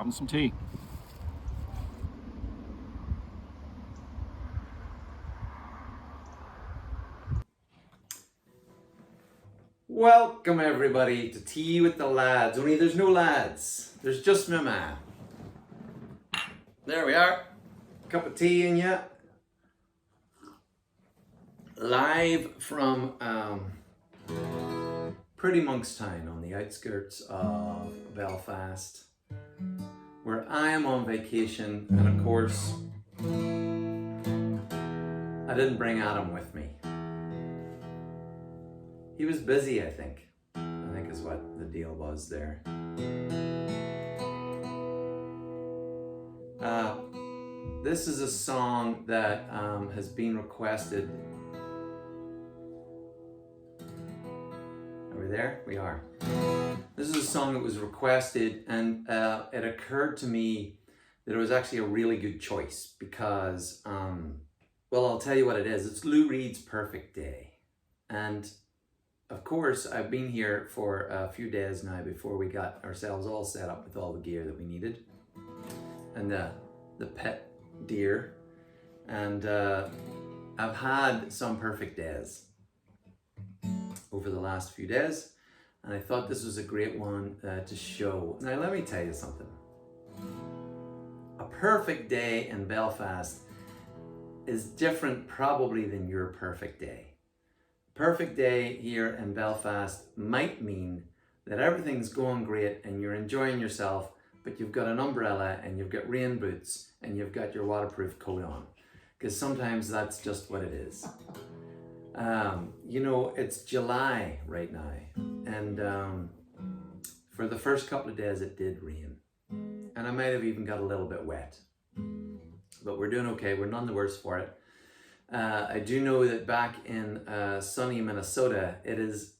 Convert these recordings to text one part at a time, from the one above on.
having some tea. Welcome everybody to Tea with the Lads, only there's no lads, there's just my man. There we are, cup of tea in ya. Live from pretty Monkstown on the outskirts of Belfast, where I am on vacation, and of course, I didn't bring Adam with me. He was busy, I think is what the deal was there. This is a song that has been requested. Are we there? We are. This is a song that was requested, and it occurred to me that it was actually a really good choice because, well, I'll tell you what it is. It's Lou Reed's Perfect Day. And of course, I've been here for a few days now before we got ourselves all set up with all the gear that we needed. And the pet deer. And I've had some perfect days over the last few days. And I thought this was a great one to show. Now, let me tell you something. A perfect day in Belfast is different probably than your perfect day. Perfect day here in Belfast might mean that everything's going great and you're enjoying yourself, but you've got an umbrella and you've got rain boots and you've got your waterproof coat on, because sometimes that's just what it is. You know, it's July right now, and for the first couple of days it did rain, and I might have even got a little bit wet, but we're doing okay. We're none the worse for it. I do know that back in sunny Minnesota, it is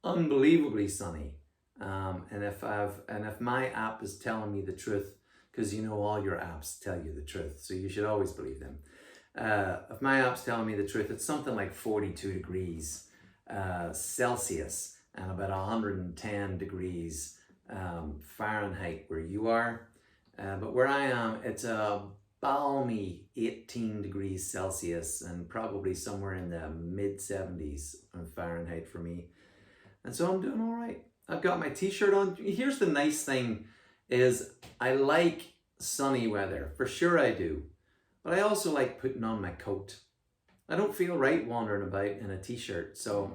unbelievably sunny. And if my app is telling me the truth, because you know all your apps tell you the truth, so you should always believe them. If my app's telling me the truth, it's something like 42 degrees Celsius and about 110 degrees Fahrenheit where you are. But where I am, it's a balmy 18 degrees Celsius and probably somewhere in the mid 70s Fahrenheit for me. And so I'm doing all right. I've got my t-shirt on. Here's the nice thing is I like sunny weather, for sure I do. But I also like putting on my coat. I don't feel right wandering about in a t-shirt. So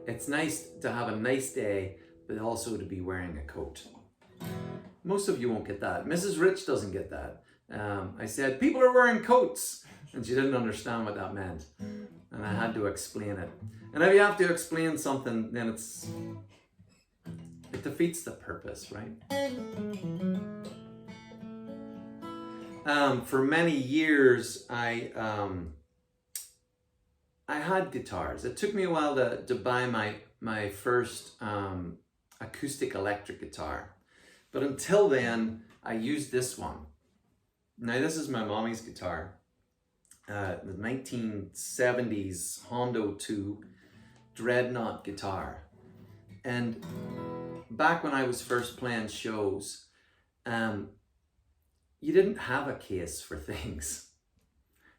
it's nice to have a nice day, but also to be wearing a coat. Most of you won't get that. Mrs. Rich doesn't get that. I said, people are wearing coats. And she didn't understand what that meant. And I had to explain it. And if you have to explain something, then it defeats the purpose, right? For many years, I had guitars. It took me a while to buy my first acoustic electric guitar. But until then, I used this one. Now, this is my mommy's guitar. The 1970s Hondo 2 Dreadnought guitar. And back when I was first playing shows, you didn't have a case for things.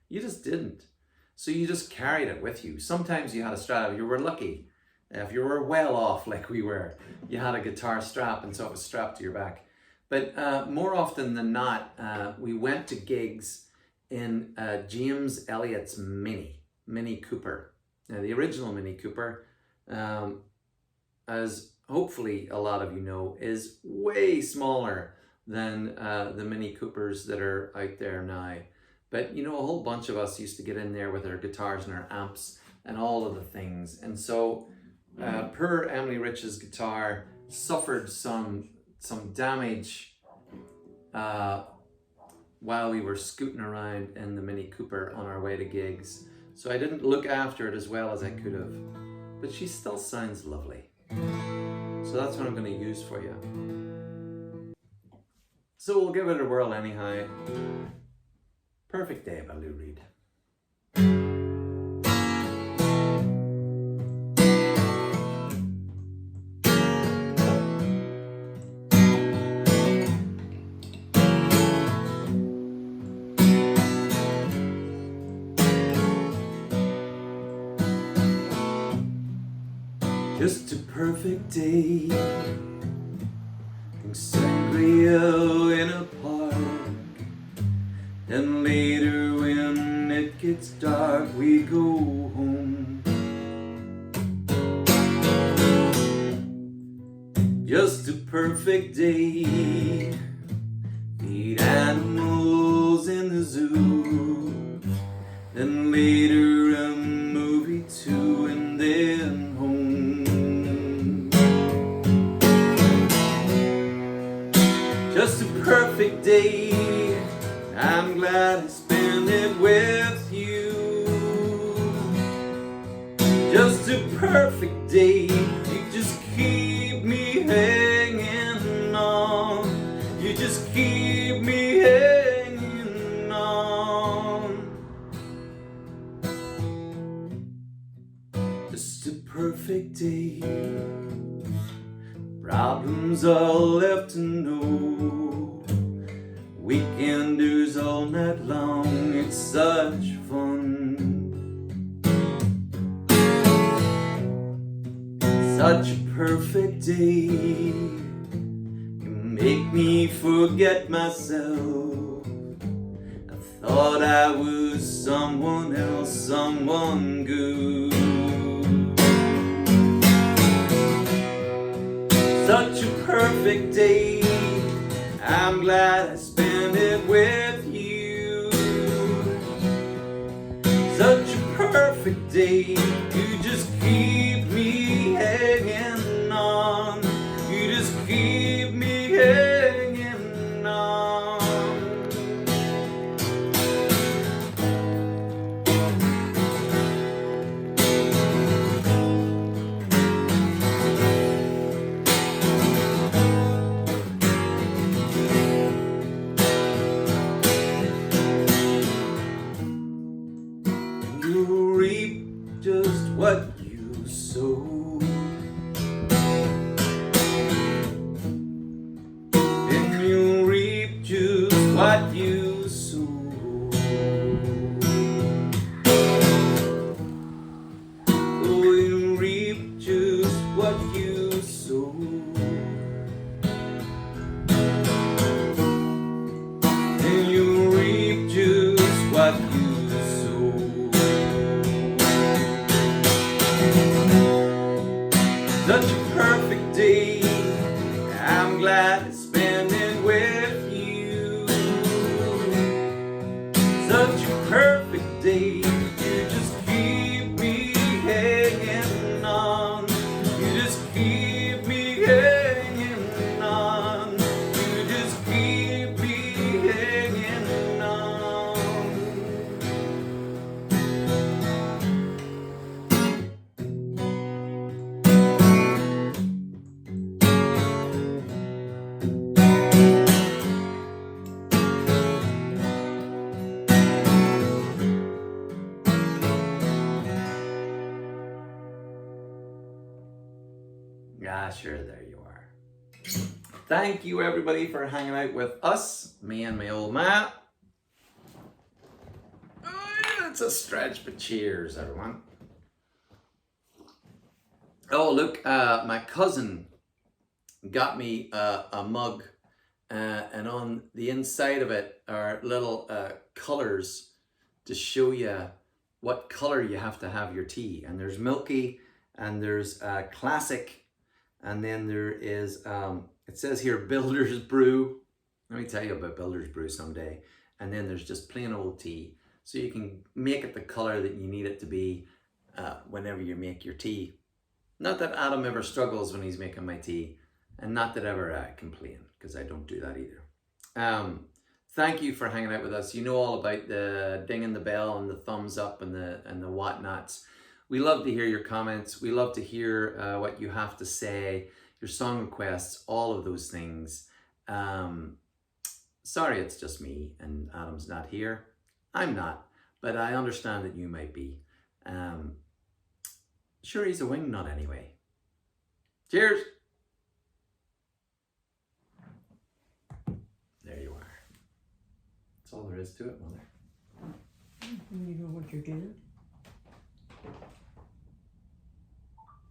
You just didn't. So you just carried it with you. Sometimes you had a strap. You were lucky. If you were well off like we were, you had a guitar strap, and so it was strapped to your back. But more often than not, we went to gigs in James Elliott's Mini Cooper. Now, the original Mini Cooper, as hopefully a lot of you know, is way smaller than the Mini Coopers that are out there now. But you know, a whole bunch of us used to get in there with our guitars and our amps and all of the things. And so poor Emily Rich's guitar suffered some damage while we were scooting around in the Mini Cooper on our way to gigs. So I didn't look after it as well as I could have. But she still sounds lovely. So that's what I'm going to use for you. So we'll give it a whirl anyhow. Perfect Day by Lou Reed. Just a perfect day. Sangria in a park. And later when it gets dark, we go home. Just a perfect day. Feed animals in the zoo. And later a movie too, and then home. Just a perfect day. I'm glad I spent it with you. Just a perfect day. You just keep me hanging on. You just keep me hanging on. Just a perfect day. Problems all left to know. Weekenders all night long. It's such fun. Such a perfect day. You make me forget myself. I thought I was someone else, someone good. Such a perfect day. I'm glad I spent it with you. Such a perfect day. You just keep me hanging on. You just keep me hanging on. You reap just what you sow. And you reap just what you sow. Oh, you reap just what you sow. And you reap just what you sow. Such a perfect day. I'm glad to spend it with you. Such a perfect day. You just keep me hanging on. You just keep me hanging on. You just keep me hanging on. Yeah, sure, there you are. Thank you everybody for hanging out with us, me and my old man. It's a stretch, but cheers everyone. Oh look, my cousin got me a mug and on the inside of it are little colors to show you what color you have to have your tea. And there's milky, and there's classic, and then there is, it says here Builder's Brew. Let me tell you about Builder's Brew someday. And then there's just plain old tea. So you can make it the color that you need it to be whenever you make your tea. Not that Adam ever struggles when he's making my tea, and not that ever I complain, because I don't do that either. Thank you for hanging out with us. You know all about the dinging the bell and the thumbs up and the whatnots. We love to hear your comments. We love to hear what you have to say, your song requests, all of those things. Sorry it's just me and Adam's not here. I'm not, but I understand that you might be. Sure, he's a wingnut anyway. Cheers! There you are. That's all there is to it, Mother. You know what you're doing.